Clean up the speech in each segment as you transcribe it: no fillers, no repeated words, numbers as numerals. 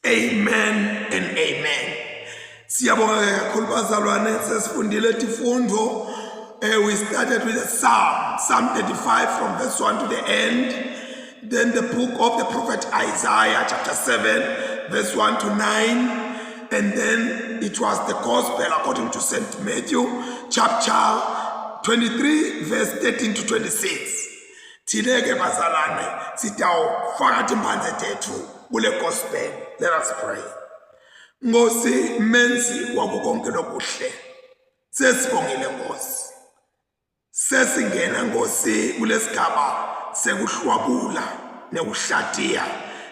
Amen and amen. Siyabonga kakhulu bazalwane sesifundile izifundo. We started with a Psalm 35 from verse 1 to the end. Then the book of the prophet Isaiah chapter 7 verse 1 to 9. And then it was the gospel according to St. Matthew chapter 23 verse 13 to 26. Thileke bazalwane sitawufaka timphande tethu kule gospel. Let us pray. Nkosi menzi wakukonke lokuhle. Sesibongile Nkosi. Sesingena Nkosi kulesigaba sekuhlwabula nekuhlatiya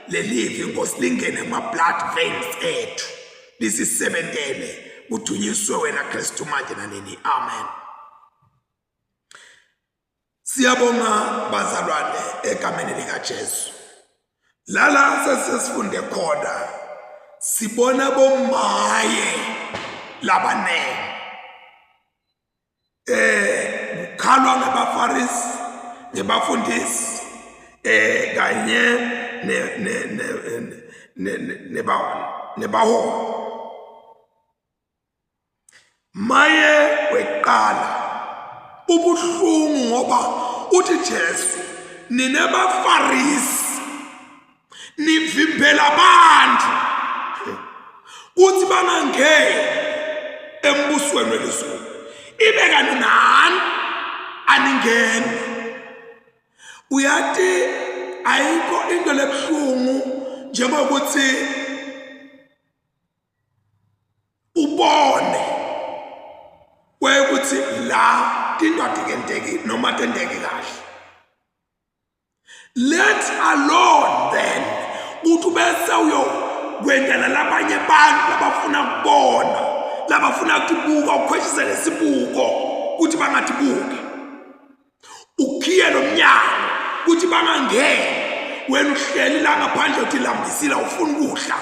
lelivi Nkosi lingene ma-blood veins ethu. Lisisebentele kudunyiswe wena Kristu manje nanini. Amen. Siyabonga bazalwane egameni likaJesu. Lala sesifunde khona sibona bomaye labanene. Kukhalwa ngabaFarisi nebafundisi kanye nebaholi. Maye weqala ubuhlungu ngoba uthi Jesu ninebaFarisi nivimbela abantu kuthi bangangeni embusweni welizwe. Ibeka nani aningene. Uyathi ayikho into lebuhlungu njengokuthi ubone kwekuthi la into adikenteki noma tendeki kahle. Let alone then uthi bese uyokwendela labanye abantu labafuna kubona, labafuna ukubuka ukhweshise lesibuko ukuthi bangatibuke. Ukhiye nomnyango ukuthi bangangeni. Wena uhleli la ngaphandle uthi lambisila ufuna ukudla.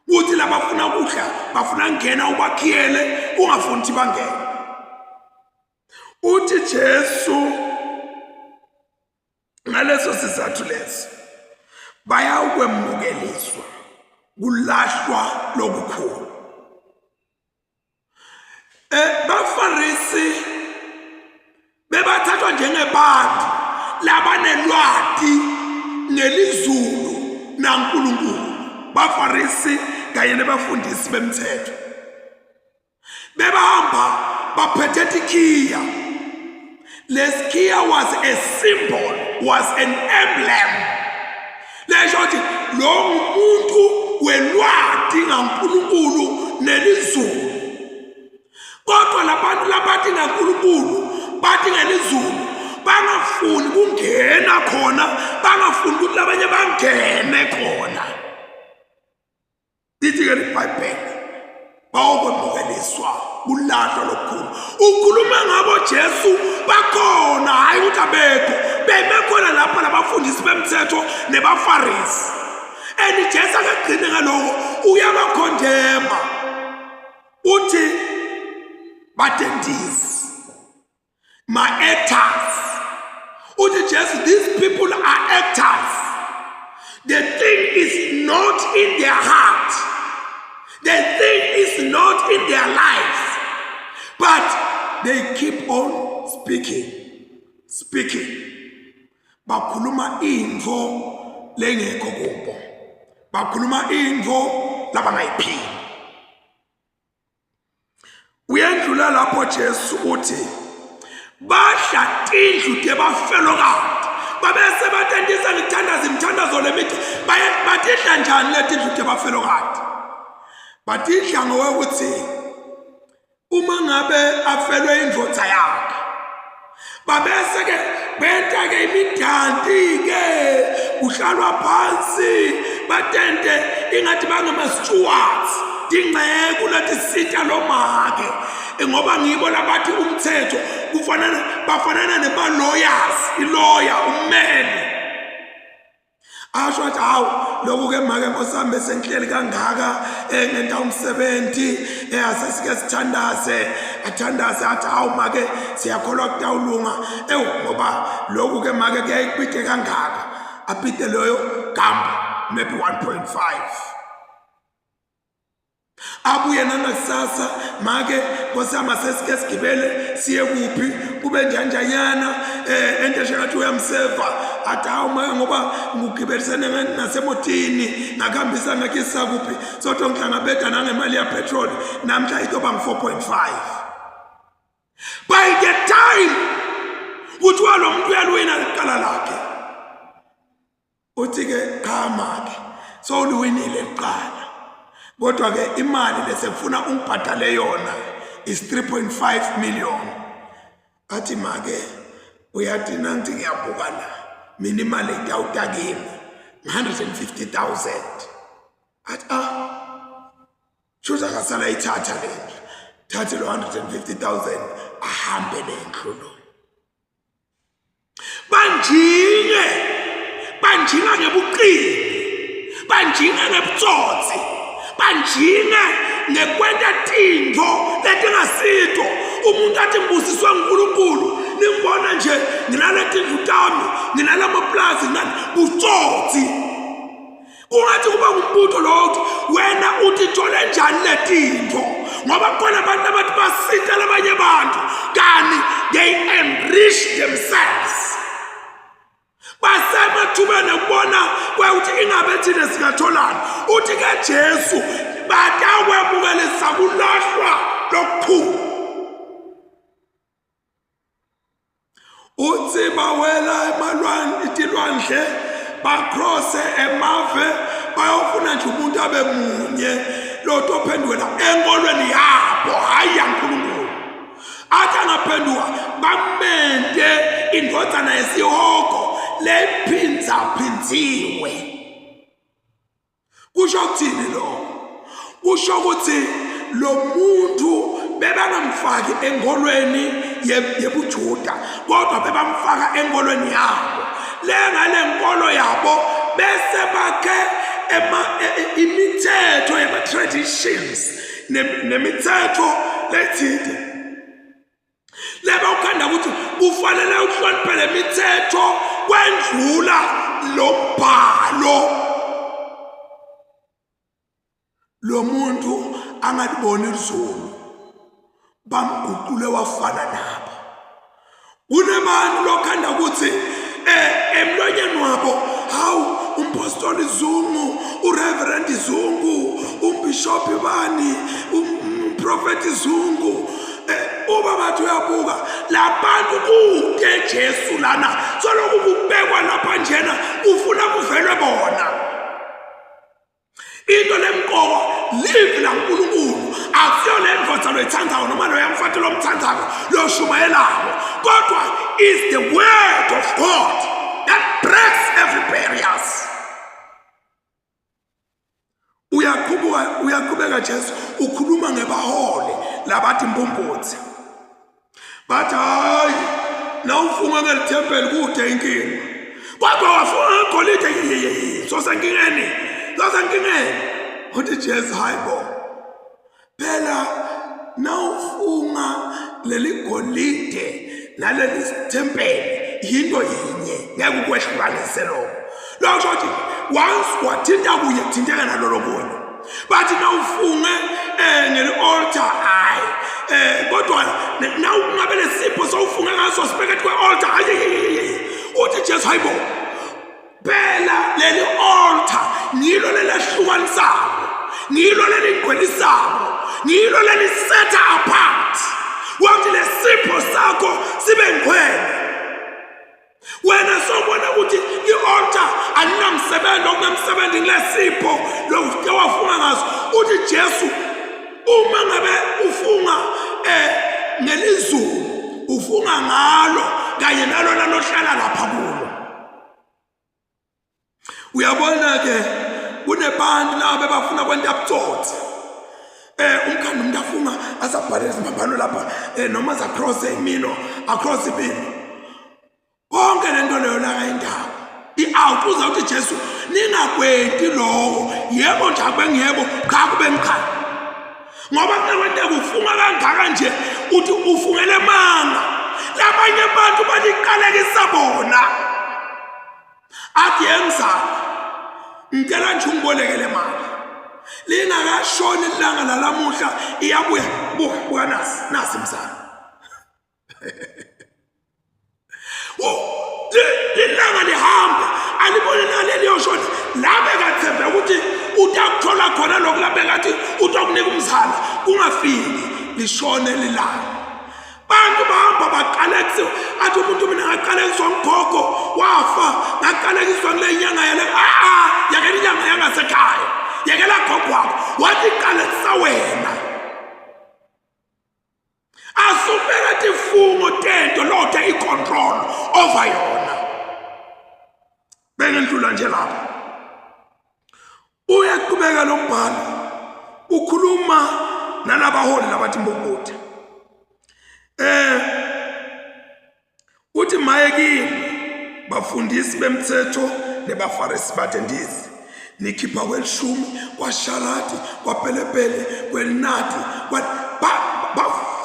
Uthi labafuna ukudla bafuna ngena ubakhiyele ungafuni ukuthi bangene. Uthi Jesu ngaleso sizathu leso baya ukwemukeliswa kulahlwa lokukhulu. BaFarisi bebathathwa njengebantu labanelwati nelizulu naNkulunkulu. BaFarisi kanye nebafundisi bemthetho bebahamba baphethe ikhiya. Lesikhiya was a symbol, was an emblem. Lesho ukuthi lo muntu welwati ngaNkulunkulu nelizulu. Kodwa labantu labathi ngaNkulunkulu bathi ngelizulu bangafuni kungena khona, bangafuni ukuthi labanye bangene khona. Dithi ke iBhayibheli bawukwemukeliswa kulahlo lokukhulu. Ukhuluma ngabo Jesu bakhona, hayi ukuthi abekho. Bemekhona lapha labafundisi bemthetho nebaFarisi. And Jesu akagcine ngaloko uyabakhondema. Uthi batendisi, ma-actors. Uthi Jesu, these people are actors. The thing is not in their heart. The thing is not in their lives. But they keep on speaking. Bakhuluma info lengekho kubo. Bakhuluma info labangayiphili. Uyendlula lapho Jesu uthi badla tindlu tebafelokade. Babese batendisa ngithandaza imthandazo lemithi batidla njani letindlu tebafelokade. Batidla ngokuthi uma ngabe afelwe indvodza yakhe babese ke benta ke imidanti ke kuhlalwa phansi batende ingathi bangama stewards dingceku lathi sita lomake ngoba ngibo labathi umthetho bafanana nema-lawyers, ilawyer, ummeli. Asho athi hawu lokhu ke make nkosami besenhleli kangaka ngenta umsebenzi asesike sithandaze athandaze athi hawu make siyakholwa kutawulunga ngoba lokhu ke make kuyayibhide kangaka abhide loyo gamba maybe 1.5 abuye nangakusasa make nkosama sesike sigibele siye kuphi kube njanjanyana ento eshathi uyamseva athi awuma ngoba ngigibelisene nasemotini ngakuhambisa ngakisa kuphi sodwa ngihlangabeda nangemali ya petrol namhla itoba ngi4.5 by the time kuthiwa lo muntu uyalwina liqala lakhe uthi ke qhama ke so uliwinile liqala kodwa ke imali lesefuna ungibhadale yona is 3.5 million athi make uyathi nanti ngiyabuka la mina imali itawuta kimi 150,000 athi shuza kasala ithatha le thathe lo 150,000 ahambe nendlu lo banjinga ngebuqili banjinga ngebutsotsi banjinga nekwenta tintfo letingasito umuntu athi ngibusiswe nguNkulunkulu ningibona nje nginale tindlu tami nginala maplazi ngani butsotsi kungathi kuba ngumbutho lo wena utithole njani letintfo ngoba khona abantu abathi basita labanye abantu kani they enrich themselves basemathubeni ukubona kweuthi ingabe thina sikatholani uthi ke Jesu batawemukela kulahlwa lokhu uthi bawela itilwandle bacrosse emave bayofuna nje umuntu abe munye loto ophenduka enkolweni yabo hayi yaNkulunkulu athi angaphenduka bamente indvodzana yesihoko lephinzaphindziwe kusho ukuthini lo kusho ukuthi lo muntu bebangamfaki enkolweni yebujuda kodwa bebamfaka enkolweni yabo lengale nkolo yabo bese bakhe imithetho yama-traditions nemithetho lethile leba ukhanda ukuthi kufanele uhloniphe le mithetho kwendlula lo mbhalo lo muntu angaliboni izulu bamguqule wafana nabo kunebantu lokhanda ukuthi emlonyeni wabo hawu umpostoli Zungu ureverend Zungu umbishop bani umprofeti Zungu uba bathi uyabuka labantu kude Jesu lana soloku kubekwa lapha njena ufuna kuvelwe bona into lemqoko live la uNkulunkulu akusiyo le ndvodza loyithandayo noma loyamfati lomthandayo loshumayelayo kodwa is the word of God that breaks every barriers uyaqhubeka Jesu ukhuluma ngebahole labathi impumputsi bathi hayi nawufunga ngelithempeli kude inkinga kodwa wafunga ngegolide sosenkingeni uthi Jesu hayibo phela nawufunga leli golide naleli thempeli into yinye ngeke ukwehlukanise lokho ukuthi once wathinta kuye kuthinteka nalolo kunye bathi nawufunge ngeli-altar hayi kodwa nawungabe lesipho sowufunge ngaso sibhekethe kwe-altar hayi uthi Jesu hayibo phela leli altar ngilo lelahlukanisako ngilo lelingcwelisako ngilo lelisetha apart wathi lesipho sakho sibe ngcwele wena sobona ukuthi i-altar aninamsebenzi okunamsebenzi ngilesipho lokho wafunga ngaso uthi Jesu uma ngabe ufunga ngelizulu ufunga ngalo kanye nalo lanohlala lapha kulo uyabona ke kunebantu laba bafuna kwenta butsotsi umkhandi umuntu afunga asabhalele izimbambano lapha noma across imino across imino konke lento leyo la kayindawo i-out uzawuthi Jesu ningakwenti lowo yebo nje akubengiyebo cha kube ngikhaya ngoba kunekwenteka ufunga kangaka nje uthi ufungele manga labanye abantu baliqalekisa bona athi yemzala ngicela nje ungibolekele mali lingakashoni ilanga lalamuhla iyabuya buka nasi msana ilanga lihamba alibone naleli yoshona labe kathembe ukuthi utakuthola khona lokulabe ngathi utokunika umzala kungafiki lishone lilanga bantu bahamba baqalekiswa athi umuntu mina ngaqalekiswa nggogo wafa ngaqalekiswa kule nyanga yale yakela inyanga yangasekhaya yakela gogo wakho wathi qalekisa wena asubeka tifungo tento lothe icontrol over yona bengendlula nje lapha uyaqhubeka lo mbhalo ukhuluma nalabaholi labathi mbokotha uthi maye kini bafundisi bemthetho nebafarisi bathendizi nikhipha kwelishumi kwasharati kwapelepele kwelinati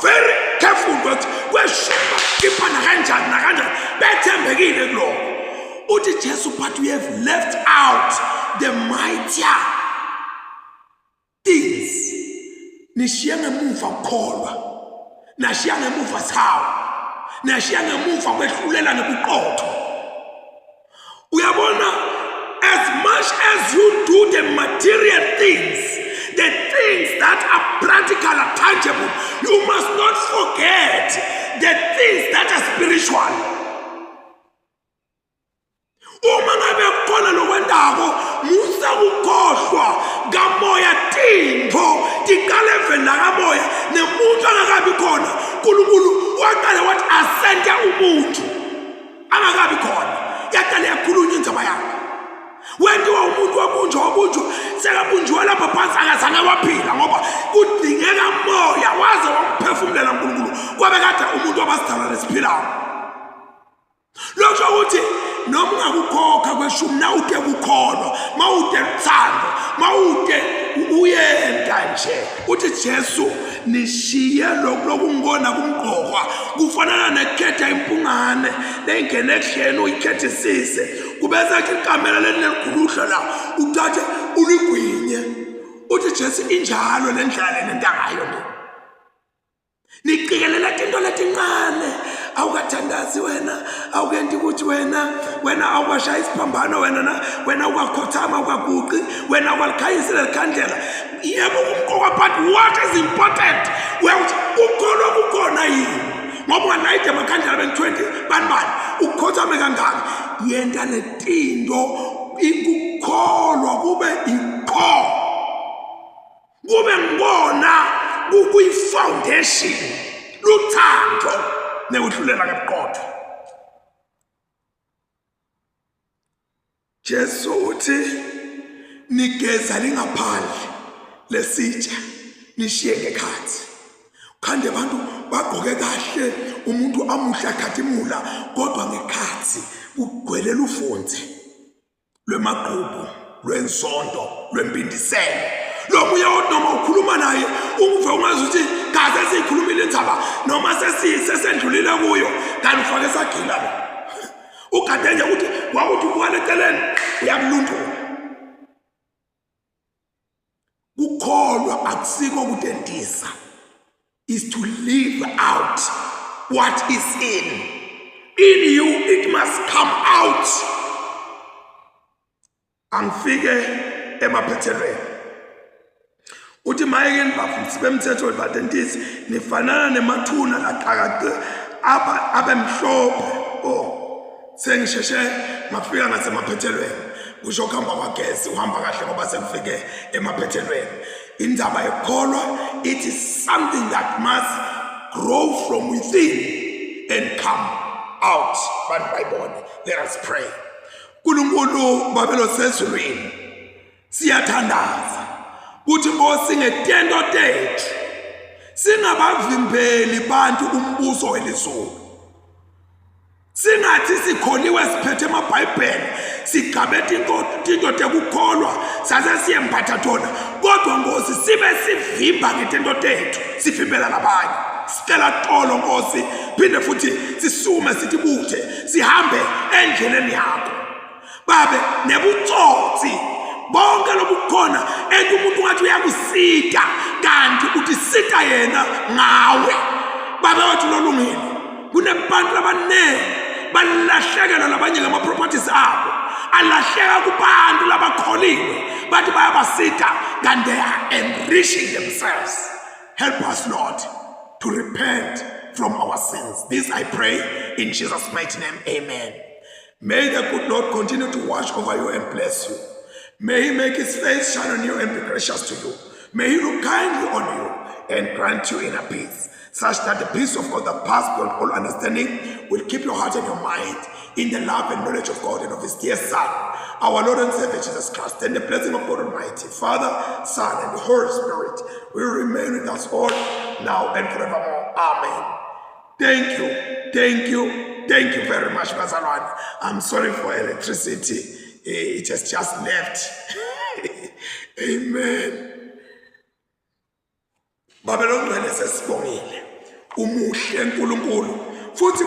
very careful ukuthi kweshuma khipha nakanjani bethembekile kuloko uthi Jesu but we have left out the mightier things nishiya ngemuva ukukholwa nashiya ngemuva sawo nashiya ngemuva kwehlulela nokuqotho uyabona as much as you do the material things the things that are practical and tangible you must not forget the things that are spiritual uma ngabe khona lokwendako musa ukukhohlwa kamoya tintho tiqale vela kamoya nemuntu angakabi khona uNkulunkulu waqala wathi asente umuntu angakabi khona yaqala yakhulunywa indzaba yakhe wendiwa umuntu wabunjwa sekabunjwa lapha phansi akazange waphila ngoba kudingeka moya waze wamphefumulela uNkulunkulu kwabe kade umuntu wabasidala lesiphilayo lokho ukuthi noma ungakukhokha kweshumi na uke ukukholwa mawude uthando mawude uyenda nje uthi Jesu nishiye lokungona kumqokwa kufanana nekhetha impungane lengene ehleni uyikhethisise kubeza ke ikamela lenelikhuluhla la uthathe uligwinye uthi Jesu injalo lendlela nentangayo niqikelela into letincane awukathandazi wena awukenti ukuthi wena awukashaya isiphambano wena ukwakhothama ukwaguqi wena ukwalikhanyisela likhandlela yebo kumqoka but what is important ukuthi ukholwa kukhona yini ngoba unganayide amakhandlela ben-20 banibani ukukhothame kangaka yenta letinto ikukholwa kube ikho kube ngibona kuyi-foundation luthando nekuhlulela ngebuqotho Jesu uthi nigeza lingaphandle lesitsha nishiye ngekhathi khande abantu bagqoke kahle umuntu amuhle akhathimula kodwa ngekhathi kugcwelela ufunze lwemaqhubu lwensonto lwempindiselo lobuya noma ukhuluma naye uve ungazi ukuthi kaze siyikhulumile indzaba noma sesendlulile kuyo kanti ufake sagila la ukade nje ukuthi wakuthi ubukale eceleni uyakulundula ukholwa akusiko kutentisa is to live out what is in you it must come out angifike emaphethelweni uthi mayekeni bafundisi bemthetho batentisi nifanana nemathuna laqhaqaqe abemhlophe sengisheshe ngafika ngasemaphethelweni kusho kuhamba kwagesi uhamba kahle ngoba sekufike emaphethelweni indaba yokholwa it is something that must grow from within and come out bantu bayibone let us pray uNkulunkulu babelo sezulwini siyathandaza kuthi Nkosi ngetendo tethu singabavimbeli bantu umbuso welizulu singathi sikholiwe siphethe amabhayibheli sigabethe into tekukholwa saze siyemphatha thona kodwa Nkosi sibe sivimba ngetendo tethu sivimbela labanye sicela xolo Nkosi phinde futhi sisume sithi buthe sihambe endleleni yakho babe nebutsotsi bonke lobukhona umuntu ngathi sita kanti uthi sita yena ngawe. Baba wethu lolungile, kunebantu abaningi balahlekelwa labanye ngama-properties abo, alahleka kubantu labakholiwe bathi bayabasita and they are enriching themselves. Help us, Lord, to repent from our sins. This I pray in Jesus' mighty name. Amen. May the good Lord continue to watch over you and bless you. May he make his face shine on you and be gracious to you. May he look kindly on you and grant you inner peace, such that the peace of God that passes beyond all understanding will keep your heart and your mind in the love and knowledge of God and of his dear Son, our Lord and Savior Jesus Christ. And the blessing of God Almighty, Father, Son, and the Holy Spirit will remain with us all now and forevermore. Amen. Thank you very much, Bazalwane. I'm sorry for electricity. It has just left. Amen. Babylon sesibongile. Umuhle uNkulunkulu futhi